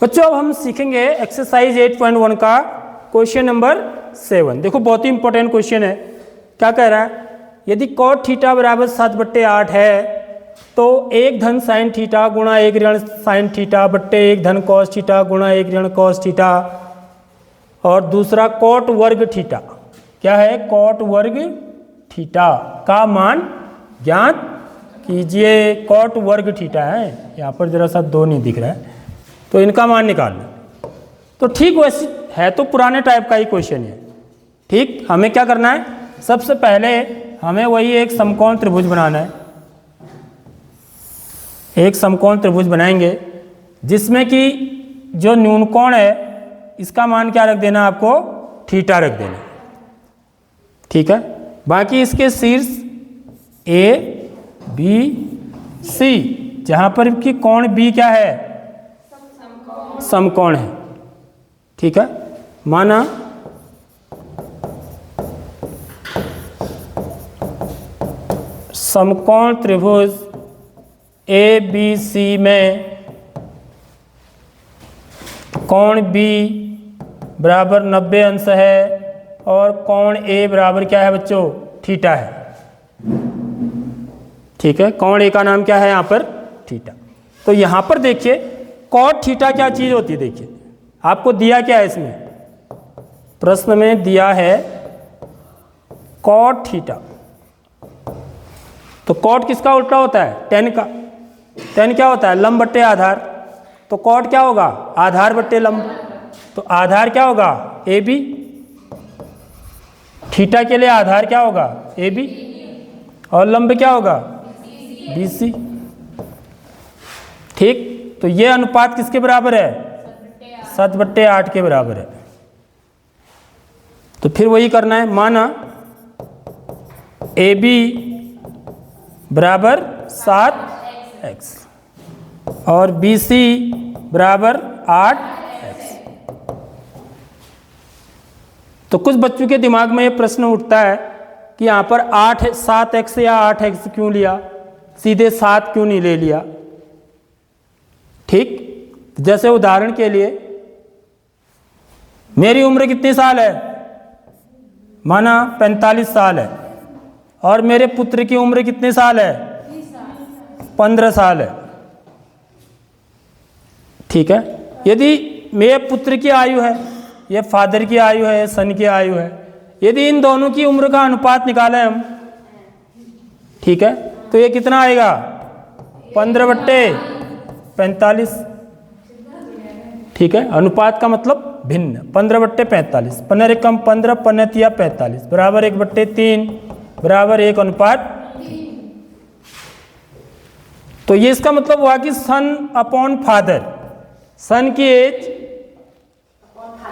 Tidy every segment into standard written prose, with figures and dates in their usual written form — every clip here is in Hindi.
बच्चों अब हम सीखेंगे एक्सरसाइज 8.1 का क्वेश्चन नंबर 7। देखो बहुत ही इंपॉर्टेंट क्वेश्चन है। क्या कह रहा है, यदि cot थीटा बराबर 7/8 है तो 1 धन साइन थीटा गुणा 1 ऋण साइन थीटा बट्टे 1 धन कॉस थीटा गुणा 1 ऋण कॉस थीटा, और दूसरा cot वर्ग थीटा, क्या है cot वर्ग थीटा का मान ज्ञात कीजिए। cot वर्ग थीटा है, यहाँ पर जरा सा 2 नहीं दिख रहा है, तो इनका मान निकालना। तो ठीक वैसे है तो पुराने टाइप का ही क्वेश्चन है। ठीक, हमें क्या करना है, सबसे पहले हमें वही एक समकोण त्रिभुज बनाना है। एक समकोण त्रिभुज बनाएंगे जिसमें कि जो न्यून कोण है इसका मान क्या रख देना, आपको थीटा रख देना। ठीक है, बाकी इसके शीर्ष ए बी सी, जहां पर कि कोण बी क्या है, समकोण है। ठीक है, माना समकोण त्रिभुज ए बी सी में कोण बी बराबर 90 अंश है और कोण ए बराबर क्या है बच्चों, थीटा है। ठीक है, कोण ए का नाम क्या है यहाँ पर, थीटा। तो यहाँ पर देखिए cot थीटा क्या चीज़ होती है। देखिए आपको दिया क्या है, इसमें प्रश्न में दिया है cot थीटा। तो cot किसका उल्टा होता है, tan का। tan क्या होता है, लंब बट्टे आधार। तो cot क्या होगा, आधार बट्टे लंब। तो आधार क्या होगा, ए बी। थीटा के लिए आधार क्या होगा, ए बी, और लंब क्या होगा, बी सी। ठीक, तो ये अनुपात किसके बराबर है, 7/8 के बराबर है। तो फिर वही करना है, माना ए बी बराबर 7x और बी सी बराबर 8x। तो कुछ बच्चों के दिमाग में ये प्रश्न उठता है कि यहाँ पर 7x या 8x क्यों लिया, सीधे 7 क्यों नहीं ले लिया। ठीक, जैसे उदाहरण के लिए मेरी उम्र कितनी साल है, माना 45 साल है, और मेरे पुत्र की उम्र कितने साल है, 15 साल है। ठीक है, यदि मेरे पुत्र की आयु है, ये फादर की आयु है, सन की आयु है, यदि इन दोनों की उम्र का अनुपात निकालें हम, ठीक है, तो ये कितना आएगा, 15/45। ठीक है, अनुपात का मतलब भिन्न, 15/45। 15 कम 15, 15 या 45 बराबर 1/3 बराबर 1 अनुपात। तो ये इसका मतलब हुआ कि सन अपॉन फादर, सन की एज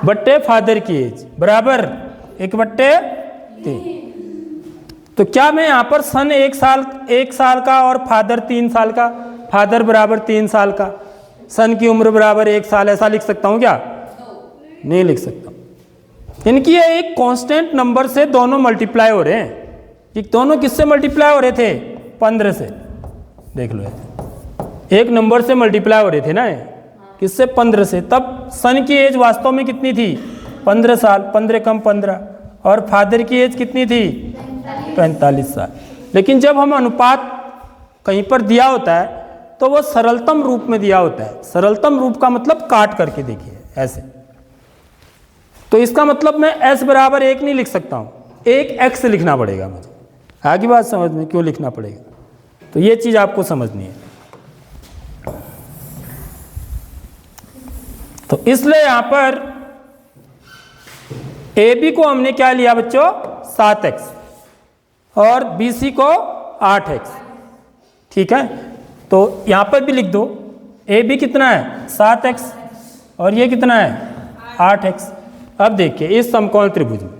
बट्टे फादर की एज बराबर 1/3। तो क्या मैं यहाँ पर सन 1 साल का और फादर 3 साल का, फादर बराबर 3 साल का, सन की उम्र बराबर 1 साल, ऐसा लिख सकता हूँ क्या, नहीं लिख सकता। इनकी ये एक कांस्टेंट नंबर से दोनों मल्टीप्लाई हो रहे हैं। ये दोनों किससे मल्टीप्लाई हो रहे थे, 15 से। देख लो, एक नंबर से मल्टीप्लाई हो रहे थे ना, किससे, 15 से। तब सन की एज वास्तव में कितनी थी, 15 साल, 15 कम 15, और फादर की एज कितनी थी, 45 साल। लेकिन जब हम अनुपात कहीं पर दिया होता है तो वो सरलतम रूप में दिया होता है। सरलतम रूप का मतलब काट करके देखिए ऐसे। तो इसका मतलब मैं s बराबर 1 नहीं लिख सकता हूँ, 1x लिखना पड़ेगा मुझे। आगे बात समझ में, क्यों लिखना पड़ेगा, तो ये चीज़ आपको समझनी है। तो इसलिए यहाँ पर ए बी को हमने क्या लिया बच्चों, 7x, और बी सी को 8x। ठीक है, तो यहाँ पर भी लिख दो, ए बी कितना है, 7x, और ये कितना है, 8x। अब देखिए इस समकोण त्रिभुज में,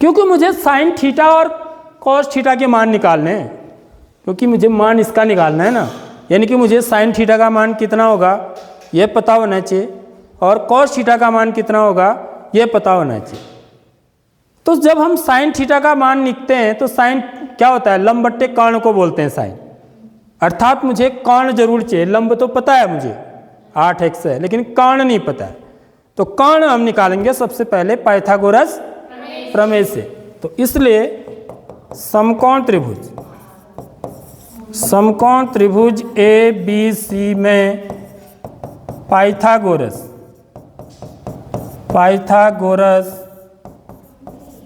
क्योंकि मुझे साइन थीटा और कॉस थीटा के मान निकालने हैं, क्योंकि मुझे मान इसका निकालना है ना, यानी कि मुझे साइन थीटा का मान कितना होगा ये पता होना चाहिए, और कॉस थीटा का मान कितना होगा ये पता होना चाहिए। तो जब हम साइन थीटा का मान लिखते हैं तो साइन क्या होता है, लंब बट्टे कर्ण को बोलते हैं साइन। अर्थात मुझे कर्ण जरूर चाहिए, लंब तो पता है मुझे, 8x है, लेकिन कर्ण नहीं पता है। तो कर्ण हम निकालेंगे सबसे पहले पाइथागोरस प्रमेय से। तो इसलिए समकोण त्रिभुज ABC में पाइथागोरस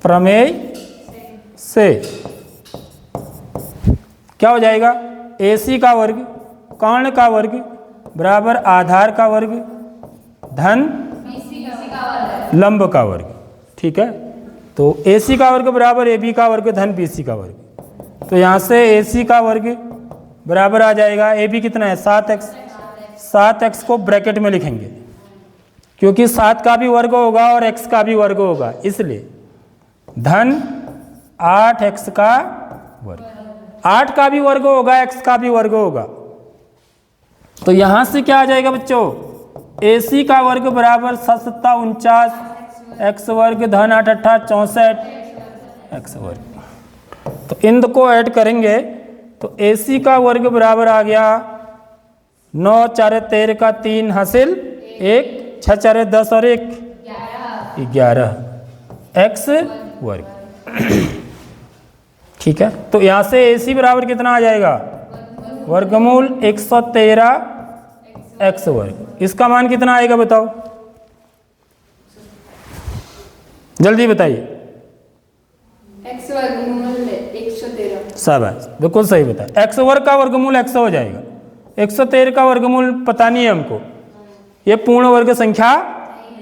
प्रमेय से क्या हो जाएगा, AC का वर्ग कर्ण का वर्ग बराबर आधार का वर्ग धन लंब का वर्ग। ठीक है, तो AC का वर्ग बराबर AB का वर्ग धन BC का वर्ग। तो यहाँ से AC का वर्ग बराबर आ जाएगा, AB कितना है 7x, 7x को ब्रैकेट में लिखेंगे क्योंकि 7 का भी वर्ग होगा और x का भी वर्ग होगा, इसलिए धन 8x का वर्ग, 8 का भी वर्ग होगा x का भी वर्ग होगा। तो यहां से क्या आ जाएगा बच्चों, AC का वर्ग बराबर 7 49 x वर्ग धन 8 8 64 x वर्ग। तो इन दो को ऐड करेंगे तो AC का वर्ग बराबर आ गया 9 4 13 का 3 हासिल 1 6 4 10 और 1 11 x वर्ग। ठीक है, तो यहाँ से AC बराबर कितना आ जाएगा, वर्गमूल 113 x वर्ग। इसका मान कितना आएगा बताओ, जल्दी बताइए। x वर्गमूल 113। शाबाश, बिल्कुल सही बताया। x वर्ग का वर्गमूल 100 हो जाएगा। 113 का वर्गमूल पता नहीं है हमको, ये पूर्ण वर्ग संख्या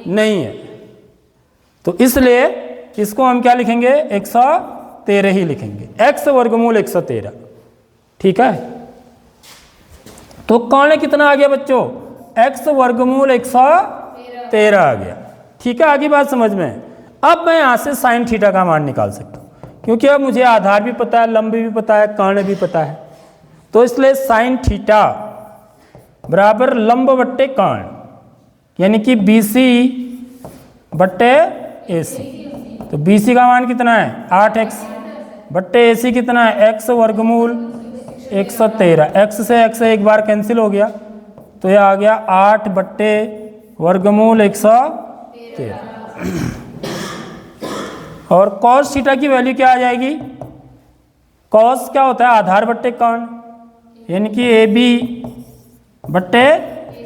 नहीं है, तो इसलिए इसको हम क्या लिखेंगे 113 ही लिखेंगे, x वर्गमूल 113। ठीक है, तो कर्ण कितना आ गया बच्चों, x वर्गमूल 113 आ गया। ठीक है, आगे बात समझ में। अब मैं यहाँ से साइन थीटा का मान निकाल सकता हूँ क्योंकि अब मुझे आधार भी पता है, लंब भी पता है, कर्ण भी पता है। तो इसलिए साइन थीटा बराबर लंब बट्टे कर्ण, यानी कि BC बट्टे AC। तो BC का मान कितना है 8x बट्टे AC कितना है x वर्गमूल 113। x से x एक बार कैंसिल हो गया तो यह आ गया 8 बट्टे वर्गमूल 113। और cos थीटा की वैल्यू क्या आ जाएगी, cos क्या होता है आधार बट्टे कर्ण, यानी कि AB बट्टे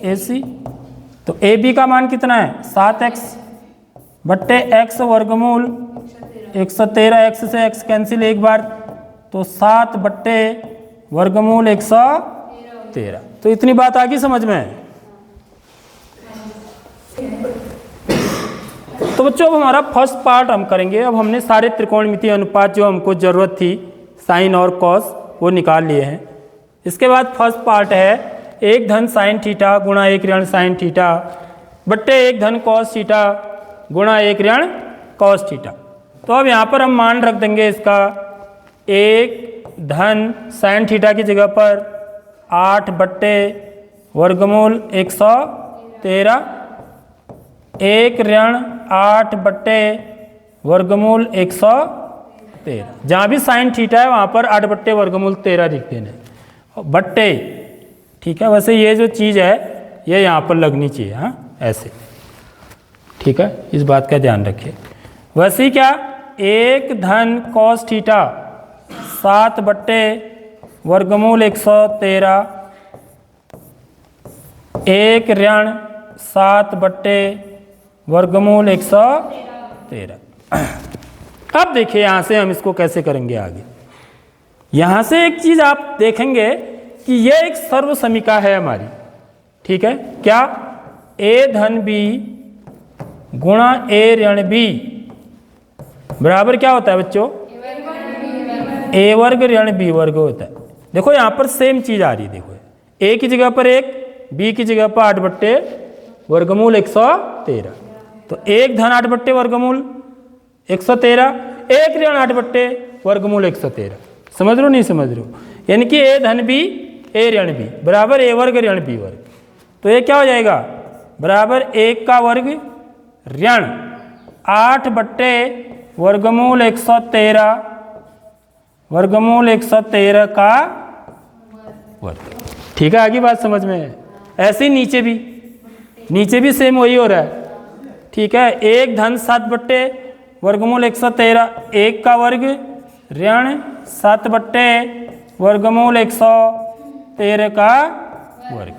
AC। तो AB का मान कितना है 7x बट्टे x वर्गमूल 113, x से x कैंसिल एक बार तो 7 बट्टे वर्गमूल 113। तो इतनी बात आ गई समझ में। तो बच्चों अब हमारा फर्स्ट पार्ट हम करेंगे। अब हमने सारे त्रिकोणमितीय अनुपात जो हमको ज़रूरत थी साइन और कॉस वो निकाल लिए हैं। इसके बाद फर्स्ट पार्ट है 1 धन साइन थीटा गुणा 1 ऋण साइन थीटा बट्टे 1 धन कॉस थीटा गुणा 1 ऋण कॉस थीटा। तो अब यहाँ पर हम मान रख देंगे इसका 1 धन साइन थीटा की जगह पर 8 बट्टे वर्गमूल 113, 1 ऋण 8 बट्टे वर्गमूल 113। जहाँ भी साइन थीटा है वहाँ पर 8 बट्टे वर्गमूल 13 लिख देना बट्टे। ठीक है, वैसे ये जो चीज़ है ये यहाँ पर लगनी चाहिए, हाँ ऐसे। ठीक है, इस बात का ध्यान रखिए। वैसे ही क्या 1 धन कॉस थीटा 7 बट्टे वर्गमूल 113, 1 ऋण 7 बट्टे वर्गमूल 113। अब देखिए यहाँ से हम इसको कैसे करेंगे आगे। यहाँ से एक चीज़ आप देखेंगे कि ये एक सर्व समीका है हमारी। ठीक है, क्या a धन b गुणा a ऋण b बराबर क्या होता है बच्चों, a वर्ग ऋण b वर्ग होता है। देखो यहाँ पर सेम चीज़ आ रही है, देखो a की जगह पर 1, b की जगह पर 8 बट्टे वर्गमूल 113। तो 1 धन 8 बट्टे वर्गमूल 113, 1 ऋण 8 बट्टे वर्गमूल 113। समझ रहे हो नहीं समझ रहे हो, यानी कि a धन b a ऋण b बराबर a वर्ग ऋण b वर्ग। तो ये क्या हो जाएगा बराबर 1 का वर्ग ऋण 8 बट्टे वर्गमूल 113 वर्गमूल 113 का वर्ग। ठीक है, आगे बात समझ में है। ऐसे ही नीचे भी नीचे भी सेम वही हो रहा है। ठीक है, 1 धन 7 बट्टे वर्गमूल 113, 1 का वर्ग ऋण 7 बट्टे वर्गमूल 113 का वर्ग।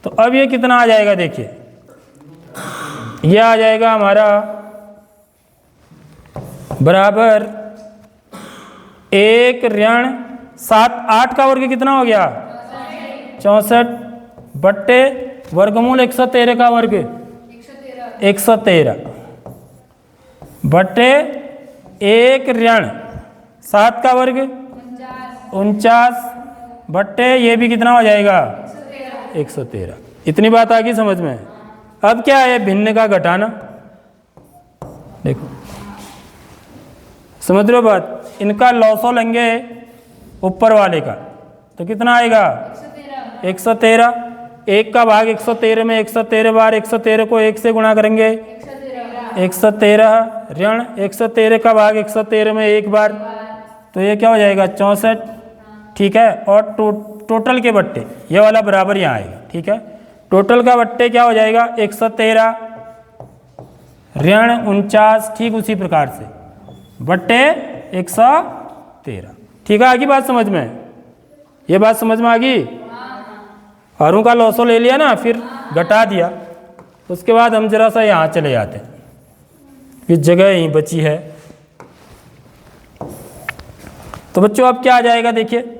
तो अब ये कितना आ जाएगा, देखिए ये आ जाएगा हमारा बराबर 1 ऋण 7, 8 का वर्ग कितना हो गया 64 बट्टे वर्गमूल 113 का वर्ग 113 बट्टे 1 ऋण 7 का वर्ग 49 बट्टे ये भी कितना हो जाएगा 113। इतनी बात आ गई समझ में। अब क्या है, भिन्न का घटाना। देखो समझ रहे हो बात, इनका लॉसो लेंगे ऊपर वाले का तो कितना आएगा 113। 1 का भाग 113 में 113 बार 113 को 1 से गुणा करेंगे 113 ऋण 113 का भाग 113 में 1 बार, तो ये क्या हो जाएगा 64। ठीक है, और टोटल के बट्टे ये वाला बराबर यहाँ आएगा। ठीक है, टोटल का बट्टे क्या हो जाएगा 113 ऋण 49, ठीक उसी प्रकार से बट्टे 113। ठीक है, आगे बात समझ में, ये बात समझ में आ गई। हरों का लॉसो ले लिया ना, फिर घटा दिया, उसके बाद हम जरा सा यहाँ चले जाते हैं, फिर जगह यहीं बची है। तो बच्चों अब क्या आ जाएगा, देखिए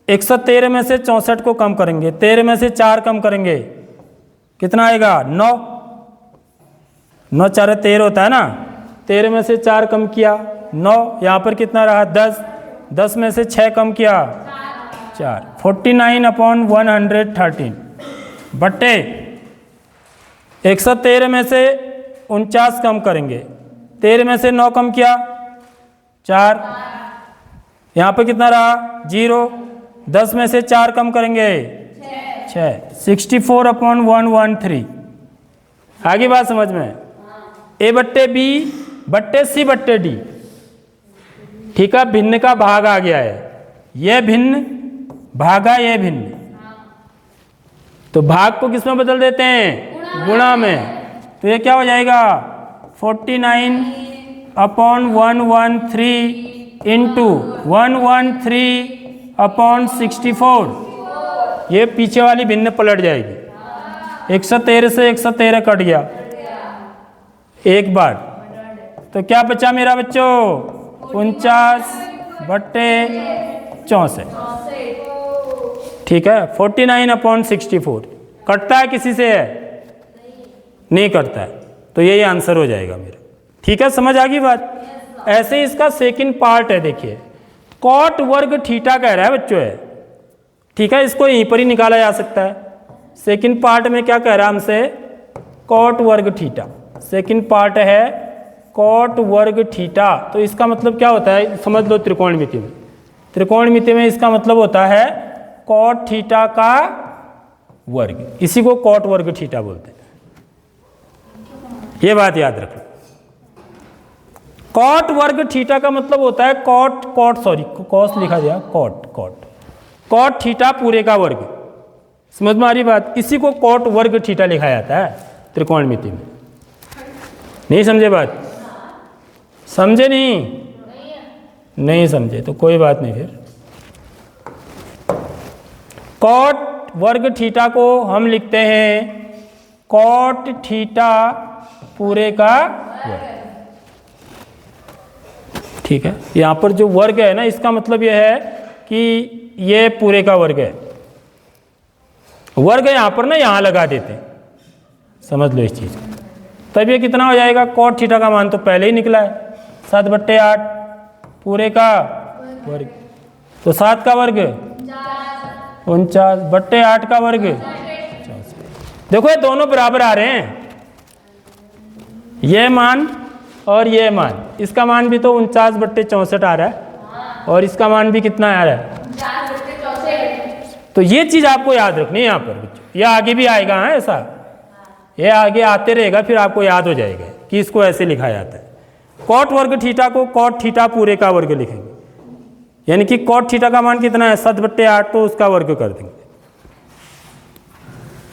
113 में से 64 को कम करेंगे, 13 में से 4 कम करेंगे, कितना आएगा 9, 9 4 13 होता है ना, 13 में से 4 कम किया 9, यहाँ पर कितना रहा 10, 10 में से 6 कम किया 4, 49/113 बट्टे 113 में से 49 कम करेंगे, 13 में से 9 कम किया 4, यहाँ पर कितना रहा 0, 10 में से 4 कम करेंगे 6, 64/113। आगे बात समझ में, ए बट्टे बी बट्टे सी बट्टे डी। ठीक है, भिन्न का भाग आ गया है, यह भिन्न भागा ये भिन्न, तो भाग को किस में बदल देते हैं गुणा में, तो ये क्या हो जाएगा 49/113 इंटू 113/64। ये पीछे वाली भिन्न पलट जाएगी, 113 से 113 कट गया एक बार, तो क्या बचा मेरा बच्चों 49/64। ठीक है, 49/64 कटता है किसी से है नहीं कटता है, तो यही आंसर हो जाएगा मेरा। ठीक है, समझ आ गई बात। ऐसे ही इसका सेकंड पार्ट है, देखिए कॉट वर्ग थीटा कह रहा है बच्चों है। ठीक है, इसको यहीं पर ही निकाला जा सकता है। सेकंड पार्ट में क्या कह रहा है हमसे, कॉट वर्ग थीटा। सेकंड पार्ट है कॉट वर्ग थीटा, तो इसका मतलब क्या होता है समझ लो, त्रिकोणमिति में, त्रिकोणमिति में इसका मतलब होता है कॉट थीटा का वर्ग, इसी को कॉट वर्ग थीटा बोलते हैं। ये बात याद रखो, कॉट वर्ग थीटा का मतलब होता है कॉस लिखा गया कॉट थीटा पूरे का वर्ग। समझ में आ रही बात, इसी को कॉट वर्ग थीटा लिखा जाता है त्रिकोणमिति में। नहीं समझे बात, समझे नहीं समझे तो कोई बात नहीं। फिर कॉट वर्ग थीटा को हम लिखते हैं कॉट थीटा पूरे का वर्ग। ठीक है, यहाँ पर जो वर्ग है ना, इसका मतलब यह है कि ये पूरे का वर्ग है। वर्ग यहाँ पर ना यहाँ लगा देते हैं, समझ लो इस चीज़ को। तब ये कितना हो जाएगा, कॉट थीटा का मान तो पहले ही निकला है 7/8 पूरे का वर्ग, तो 7 का वर्ग 49/8 का वर्ग 50। देखो ये दोनों बराबर आ रहे हैं, ये मान और ये मान, इसका मान भी तो 49/64 आ रहा है और इसका मान भी कितना आ रहा है 4/64। तो ये चीज़ आपको याद रखनी है यहाँ पर बच्चों, ये आगे भी आएगा। हाँ, ऐसा ये आगे आते रहेगा, फिर आपको याद हो जाएगा कि इसको ऐसे लिखा जाता है। कॉट वर्ग थीटा को कॉट थीटा पूरे का वर्ग लिखेंगे, यानी कि कॉट थीटा का मान कितना है 7/8, तो उसका वर्ग कर देंगे।